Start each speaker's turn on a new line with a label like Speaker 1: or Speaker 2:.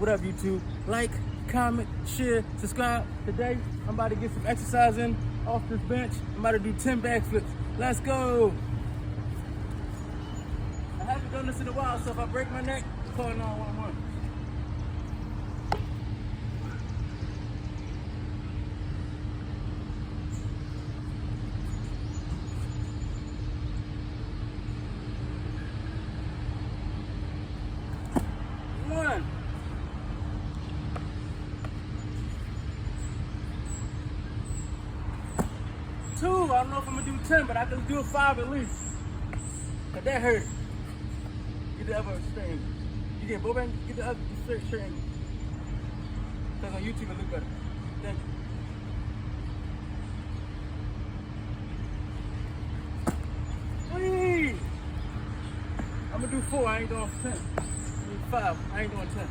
Speaker 1: What up, YouTube? Like, comment, share, subscribe. Today, I'm about to get some exercise in off this bench. I'm about to do 10 backflips. Let's go. I haven't done this in a while, so if I break my neck, call 911. One. Two. I don't know if I'm gonna do 10, but I can do 5 at least. But that hurt. Get the other straight angle. You get both angles, get the other straight angle. Because on YouTube it look better. Thank you. 3. I'm gonna do 4, I ain't doing 10. I mean 5, I ain't doing 10.